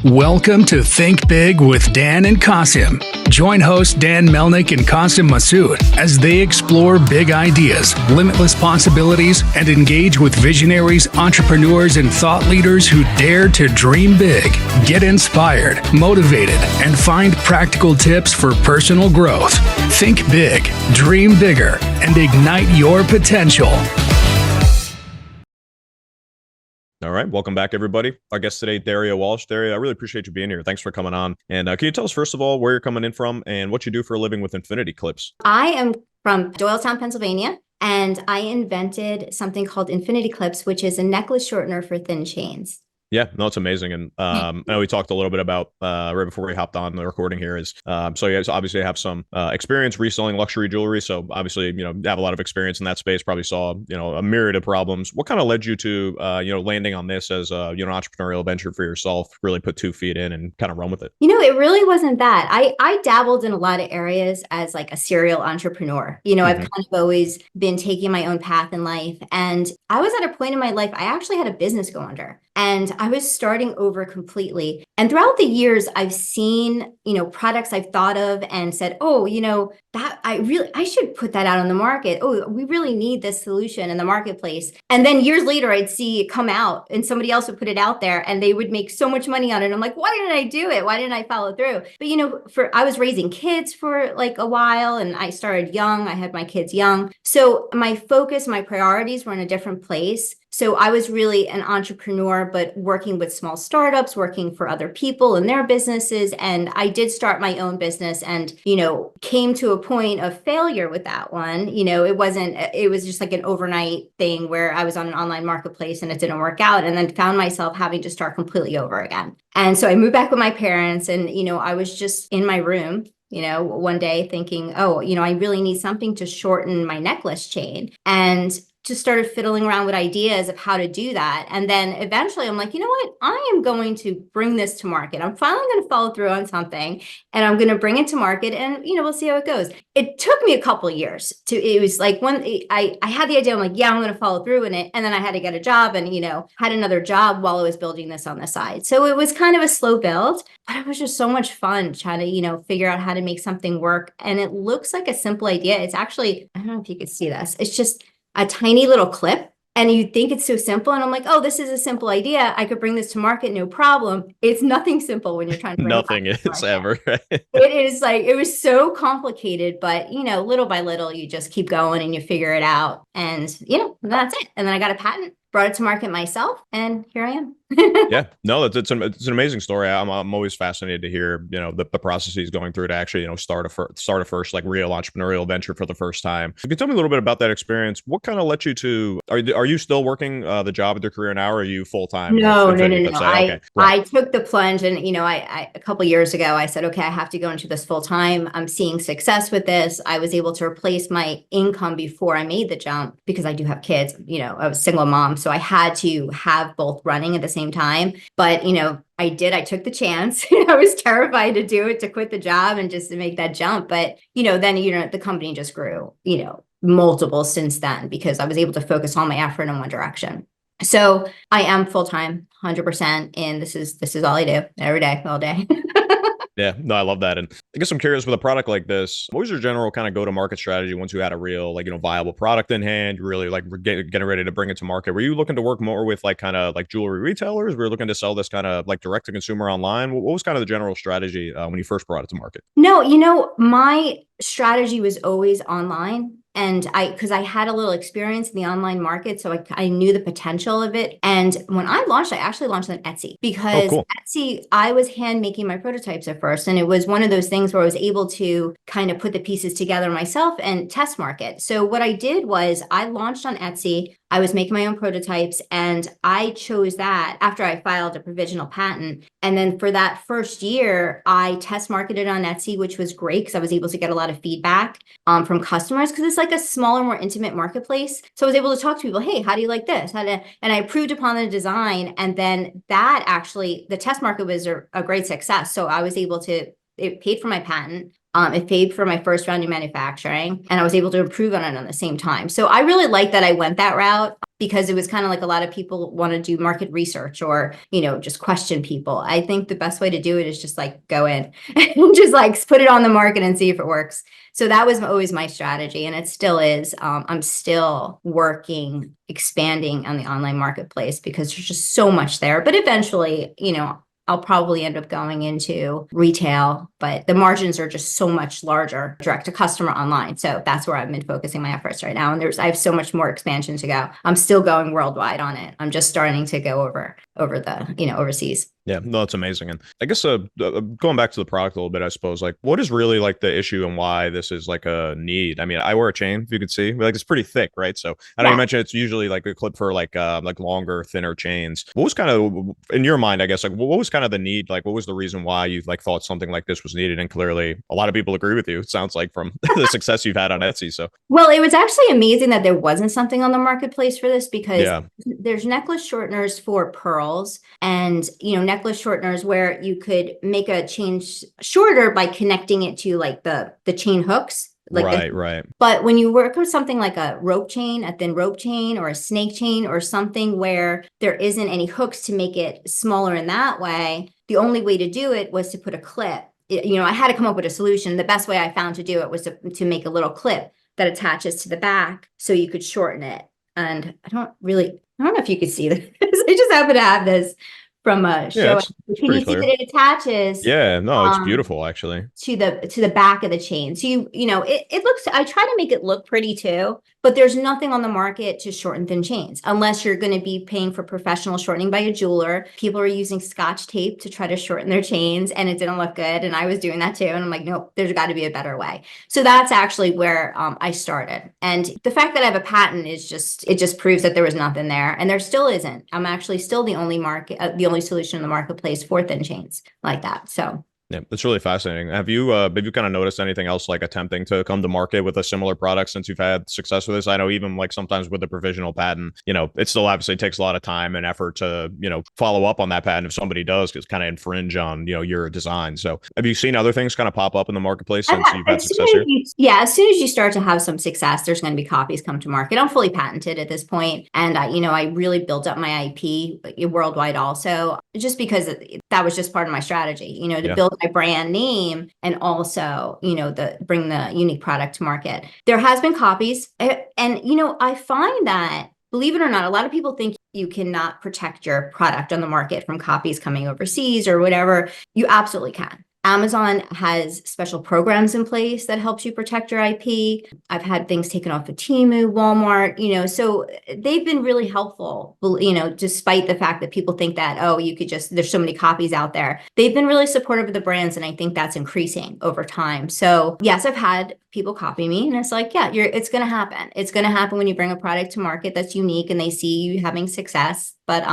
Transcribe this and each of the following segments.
Welcome to Think Big with Dan and Qasim. Join hosts Dan Melnick and Qasim Masood as they explore big ideas, limitless possibilities, and engage with visionaries, entrepreneurs, and thought leaders who dare to dream big, get inspired, motivated, and find practical tips for personal growth. Think big, dream bigger, and ignite your potential. All right. Welcome back, everybody. Our guest today, Daria Walsh. Daria, I really appreciate you being here. Thanks for coming on. And can you tell us, first of all, where you're coming in from and what you do for a living with Infinity Clips? I am from Doylestown, Pennsylvania, and I invented something called Infinity Clips, which is a necklace shortener for thin chains. Yeah, no, it's amazing. And I know we talked a little bit about right before we hopped on the recording here is so you guys obviously have some experience reselling luxury jewelry. So obviously, you have a lot of experience in that space, probably saw, a myriad of problems. What kind of led you to, landing on this as an entrepreneurial venture for yourself, really put 2 feet in and kind of run with it? It really wasn't that. I dabbled in a lot of areas as like a serial entrepreneur. I've kind of always been taking my own path in life. And I was at a point in my life, I actually had a business go under. And I was starting over completely. And throughout the years, I've seen, products I've thought of and said, that I should put that out on the market. Oh, we really need this solution in the marketplace. And then years later, I'd see it come out and somebody else would put it out there and they would make so much money on it. And I'm like, why didn't I do it? Why didn't I follow through? But, I was raising kids for like a while and I started young. I had my kids young. So my focus, my priorities were in a different place. So I was really an entrepreneur, but working with small startups, working for other people and their businesses. And I did start my own business and, came to a point of failure with that one. It was just like an overnight thing where I was on an online marketplace and it didn't work out and then found myself having to start completely over again. And so I moved back with my parents and, I was just in my room one day thinking, I really need something to shorten my necklace chain. And just started fiddling around with ideas of how to do that. And then eventually I'm like, you know what? I am going to bring this to market. I'm finally going to follow through on something and I'm going to bring it to market and, we'll see how it goes. It took me a couple of years it was like when I had the idea, I'm like, yeah, I'm going to follow through in it. And then I had to get a job and, had another job while I was building this on the side. So it was kind of a slow build, but it was just so much fun trying to, figure out how to make something work. And it looks like a simple idea. It's actually, I don't know if you could see this. It's just a tiny little clip and you think it's so simple. And I'm like, oh, this is a simple idea. I could bring this to market. No problem. It's nothing simple when you're trying to bring nothing is ever. It is like, it was so complicated, but little by little, you just keep going and you figure it out. And, that's it. And then I got a patent, brought it to market myself, and here I am. Yeah, no, it's an amazing story. I'm always fascinated to hear, the processes going through to actually, start a first like real entrepreneurial venture for the first time. So can you tell me a little bit about that experience? What kind of led you to, are you still working the job at your career now? Or are you full-time? No. I took the plunge and, I a couple of years ago, I said, okay, I have to go into this full time. I'm seeing success with this. I was able to replace my income before I made the jump because I do have kids, I was a single mom. So I had to have both running at the same time. But, I took the chance. I was terrified to do it, to quit the job and just to make that jump. But, then, the company just grew, multiple since then because I was able to focus all my effort in one direction. So I am full-time, 100%. And this is all I do every day, all day. Yeah, no, I love that. And I guess I'm curious with a product like this, what was your general kind of go-to-market strategy once you had a real, viable product in hand, you really getting ready to bring it to market? Were you looking to work more with kind of jewelry retailers? Were you looking to sell this kind of direct to consumer online? What was kind of the general strategy when you first brought it to market? No, my strategy was always online. And because I had a little experience in the online market, so I knew the potential of it. And when I actually launched on Etsy because Etsy, I was hand making my prototypes at first. And it was one of those things where I was able to kind of put the pieces together myself and test market. So what I did was I launched on Etsy. I was making my own prototypes and I chose that after I filed a provisional patent. And then for that first year, I test marketed on Etsy, which was great because I was able to get a lot of feedback from customers because it's like a smaller, more intimate marketplace. So I was able to talk to people, hey, how do you like this? And I improved upon the design. And then that actually, the test market was a great success. So I was able to, it paid for my patent. It paid for my first round of manufacturing, and I was able to improve on it on the same time. So I really like that I went that route, because it was kind of like a lot of people want to do market research or, just question people. I think the best way to do it is just like go in and just like put it on the market and see if it works. So that was always my strategy, and it still is. I'm still working, expanding on the online marketplace because there's just so much there. But eventually, I'll probably end up going into retail, but the margins are just so much larger direct to customer online. So that's where I've been focusing my efforts right now. And I have so much more expansion to go. I'm still going worldwide on it. I'm just starting to go over the, overseas. Yeah, no, that's amazing. And I guess going back to the product a little bit, I suppose, like, what is really like the issue and why this is like a need? I mean, I wear a chain, if you could see, like it's pretty thick, right? So I know you mentioned it's usually like a clip for like longer, thinner chains. What was kind of in your mind, I guess, like what was kind of the need? Like, what was the reason why you like thought something like this was needed? And clearly, a lot of people agree with you. It sounds like from the success you've had on Etsy. So well, it was actually amazing that there wasn't something on the marketplace for this, because yeah, there's necklace shorteners for pearls, and necklace shorteners where you could make a chain shorter by connecting it to like the chain hooks. Like right. But when you work with something like a rope chain, a thin rope chain, or a snake chain, or something where there isn't any hooks to make it smaller in that way, the only way to do it was to put a clip. I had to come up with a solution. The best way I found to do it was to make a little clip that attaches to the back so you could shorten it. And I don't know if you could see this. I just happen to have this from a show. It's Can you see clear. that it attaches? Yeah, no, it's beautiful actually. To the back of the chain. So it looks, I try to make it look pretty too, but there's nothing on the market to shorten thin chains unless you're going to be paying for professional shortening by a jeweler. People are using Scotch tape to try to shorten their chains, and it didn't look good. And I was doing that too. And I'm like, nope, there's got to be a better way. So that's actually where I started. And the fact that I have a patent it just proves that there was nothing there, and there still isn't. I'm actually still the only solution in the marketplace for thin chains like that. So yeah, it's really fascinating. Have you kind of noticed anything else like attempting to come to market with a similar product since you've had success with this? I know even like sometimes with the provisional patent, it still obviously takes a lot of time and effort to, follow up on that patent if somebody does just kind of infringe on, your design. So have you seen other things kind of pop up in the marketplace since you've had success here? As soon as you start to have some success, there's going to be copies come to market. I'm fully patented at this point, and I really built up my IP worldwide also, just because that was just part of my strategy, to build my brand name and also, bring the unique product to market. There has been copies, and I find that, believe it or not, a lot of people think you cannot protect your product on the market from copies coming overseas or whatever. You absolutely can. Amazon has special programs in place that helps you protect your IP. I've had things taken off of Temu, Walmart, so they've been really helpful, despite the fact that people think that, there's so many copies out there. They've been really supportive of the brands, and I think that's increasing over time. So yes, I've had people copy me, and it's like, yeah, it's going to happen. It's going to happen when you bring a product to market that's unique and they see you having success. But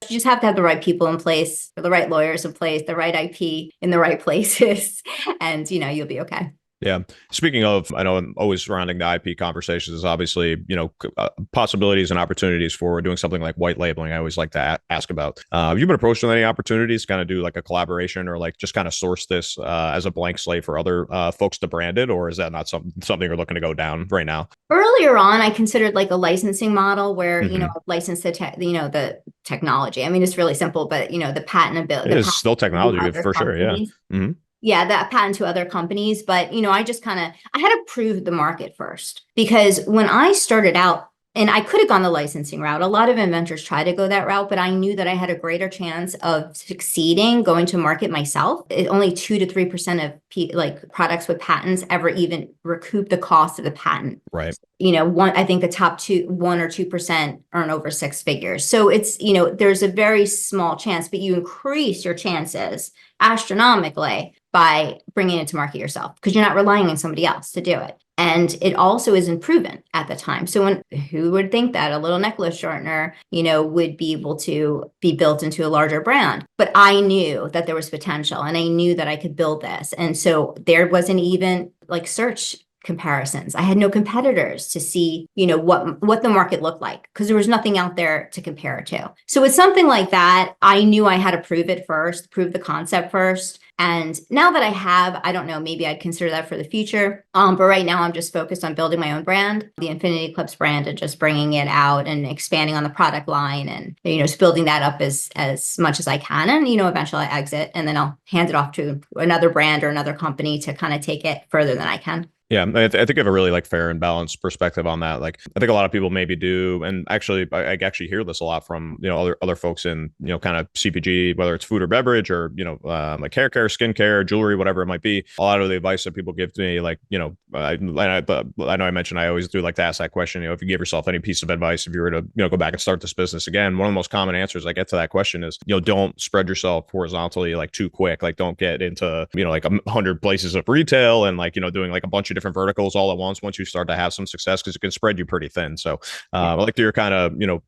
you just have to have the right people in place, the right lawyers in place, the right IP in the right places, and you'll be okay. Yeah. Speaking of, I know I'm always surrounding the IP conversations is obviously, possibilities and opportunities for doing something like white labeling. I always like to ask about. Have you been approached with any opportunities to kind of do like a collaboration or like just kind of source this as a blank slate for other folks to brand it? Or is that not something you're looking to go down right now? Earlier on, I considered like a licensing model where, license the technology. I mean, it's really simple, but the patentability. It is still technology for sure. Yeah. Mm-hmm. Yeah, that patent to other companies. But, I just I had to prove the market first, because when I started out, and I could have gone the licensing route. A lot of inventors try to go that route, but I knew that I had a greater chance of succeeding going to market myself. Only 2 to 3% of products with patents ever even recoup the cost of the patent. Right. I think the top 1 or 2% earn over 6 figures. So it's, there's a very small chance, but you increase your chances astronomically by bringing it to market yourself, because you're not relying on somebody else to do it. And it also isn't proven at the time. So who would think that a little necklace shortener, would be able to be built into a larger brand? But I knew that there was potential, and I knew that I could build this. And so there wasn't even like search comparisons. I had no competitors to see, what the market looked like, because there was nothing out there to compare it to. So with something like that, I knew I had to prove it first, prove the concept first. And now that I have, I don't know, maybe I'd consider that for the future. But right now I'm just focused on building my own brand, the Infinity Eclipse brand, and just bringing it out and expanding on the product line, and, just building that up as much as I can. And, eventually I exit, and then I'll hand it off to another brand or another company to kind of take it further than I can. Yeah, I think you have a really like fair and balanced perspective on that. Like, I think a lot of people maybe do, and actually, I actually hear this a lot from other folks in kind of CPG, whether it's food or beverage, or like hair care, skincare, jewelry, whatever it might be. A lot of the advice that people give to me, like I know I mentioned I always do like to ask that question. If you give yourself any piece of advice, if you were to go back and start this business again, one of the most common answers I get to that question is don't spread yourself horizontally like too quick. Like, don't get into like 100 places of retail and like doing like a bunch of different verticals all at once you start to have some success, because it can spread you pretty thin. So I like that you're kind of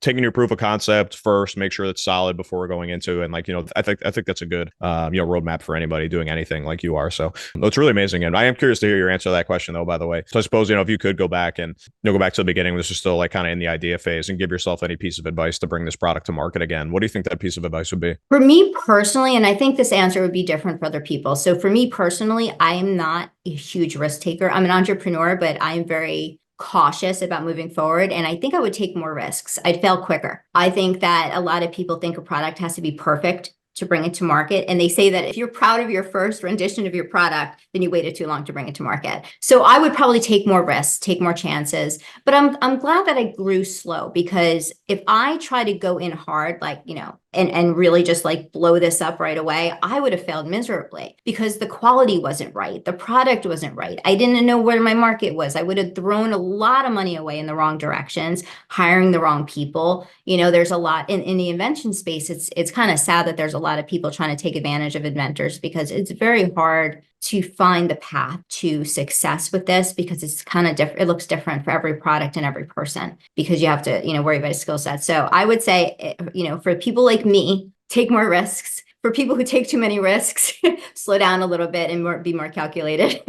taking your proof of concept first, make sure it's solid before we're going into, and like I think that's a good roadmap for anybody doing anything like you are. So it's really amazing, and I am curious to hear your answer to that question though, by the way. So I suppose if you could go back and go back to the beginning, this is still like kind of in the idea phase, and give yourself any piece of advice to bring this product to market again, what do you think that piece of advice would be? For me personally, and I think this answer would be different for other people. So for me personally, I am not a huge risk taker. I'm an entrepreneur, but I'm very cautious about moving forward. And I think I would take more risks. I'd fail quicker. I think that a lot of people think a product has to be perfect to bring it to market. And they say that if you're proud of your first rendition of your product, then you waited too long to bring it to market. So I would probably take more risks, take more chances. But I'm glad that I grew slow, because if I try to go in hard, like, and really just like blow this up right away, I would have failed miserably, because the quality wasn't right. The product wasn't right. I didn't know where my market was. I would have thrown a lot of money away in the wrong directions, hiring the wrong people. There's a lot in the invention space. It's kind of sad that there's a lot of people trying to take advantage of inventors, because it's very hard to find the path to success with this, because it's kind of different. It looks different for every product and every person, because you have to, worry about a skill set. So I would say, for people like me, take more risks. For people who take too many risks, slow down a little bit and be more calculated.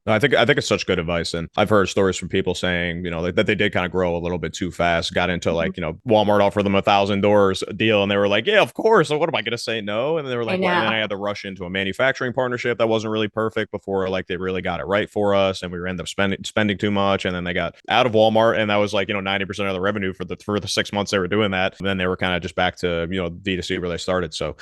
I think it's such good advice, and I've heard stories from people saying, that they did kind of grow a little bit too fast, got into like, Walmart offered them $1,000 deal, and they were like, yeah, of course. What am I going to say no? And they were like, well, and then I had to rush into a manufacturing partnership that wasn't really perfect before like they really got it right for us, and we ended up spending too much, and then they got out of Walmart, and that was like 90% of the revenue for the 6 months they were doing that. And then they were kind of just back to D2C where they started. So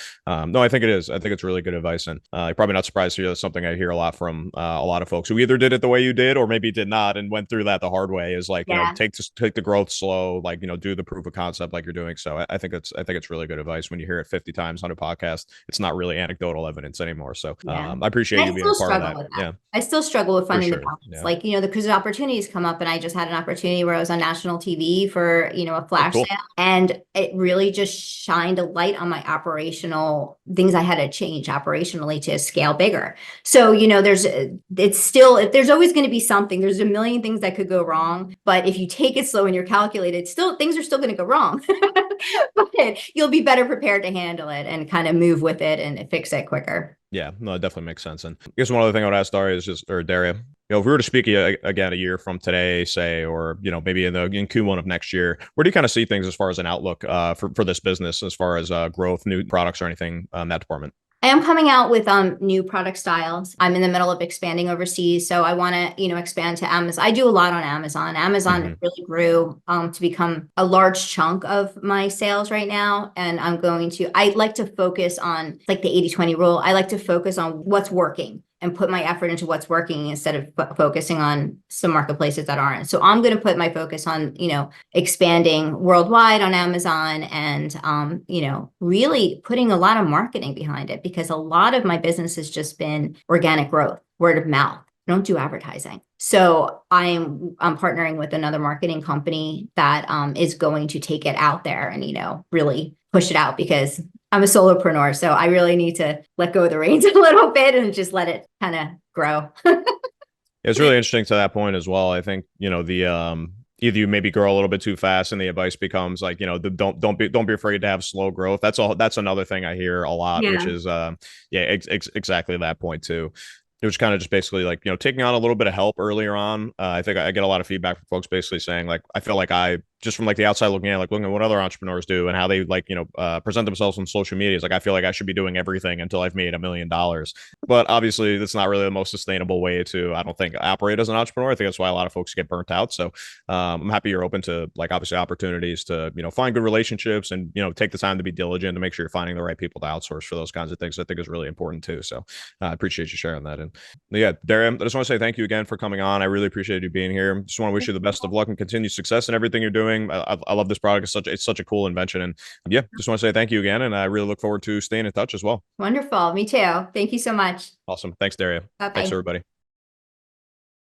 no, I think it is. I think it's really good advice, and you're probably not surprised to hear that's something I hear a lot from a lot of folks who either did it the way you did, or maybe did not and went through that the hard way, is like, take the growth slow, like, do the proof of concept like you're doing. So I think it's really good advice. When you hear it 50 times on a podcast, it's not really anecdotal evidence anymore. So I appreciate you being a part of that. Yeah. I still struggle with finding the balance. Yeah. Like, because opportunities come up, and I just had an opportunity where I was on national TV for, a flash sale, and it really just shined a light on my operational things I had to change operationally to scale bigger. So, there's always going to be something. There's a million things that could go wrong, but if you take it slow and you're calculated, things are still going to go wrong, but you'll be better prepared to handle it and kind of move with it and fix it quicker. Yeah, no, it definitely makes sense. And I guess one other thing I would ask Daria Daria, if we were to speak again a year from today, say, or maybe in Q1 of next year, where do you kind of see things as far as an outlook for this business, as far as growth, new products, or anything in that department? I am coming out with new product styles. I'm in the middle of expanding overseas, so I want to expand to Amazon. I do a lot on Amazon. Amazon really grew to become a large chunk of my sales right now, and I like to focus on like the 80-20 rule. I like to focus on what's working and put my effort into what's working, instead of focusing on some marketplaces that aren't. So I'm going to put my focus on, expanding worldwide on Amazon, and, really putting a lot of marketing behind it, because a lot of my business has just been organic growth, word of mouth. I don't do advertising. So I'm partnering with another marketing company that is going to take it out there and, really push it out, because I'm a solopreneur. So I really need to let go of the reins a little bit and just let it kind of grow. It's really interesting to that point as well. I think, the either you maybe grow a little bit too fast, and the advice becomes like, don't be afraid to have slow growth. That's another thing I hear a lot, which is exactly that point too. it was kind of just basically like, taking on a little bit of help earlier on. I think I get a lot of feedback from folks basically saying like, I feel like I just from like the outside looking at, like looking at what other entrepreneurs do and how they like, present themselves on social media. It's like, I feel like I should be doing everything until I've made $1 million. But obviously that's not really the most sustainable way to, I don't think, operate as an entrepreneur. I think that's why a lot of folks get burnt out. So I'm happy you're open to like obviously opportunities to, find good relationships and, take the time to be diligent to make sure you're finding the right people to outsource for those kinds of things. I think is really important too. So I appreciate you sharing that. And yeah, Daria, I just want to say thank you again for coming on. I really appreciate you being here. Just want to wish you the best of luck and continued success in everything you're doing. I love this product. It's such a cool invention. And yeah, just want to say thank you again. And I really look forward to staying in touch as well. Wonderful. Me too. Thank you so much. Awesome. Thanks, Daria. Bye-bye. Thanks, everybody.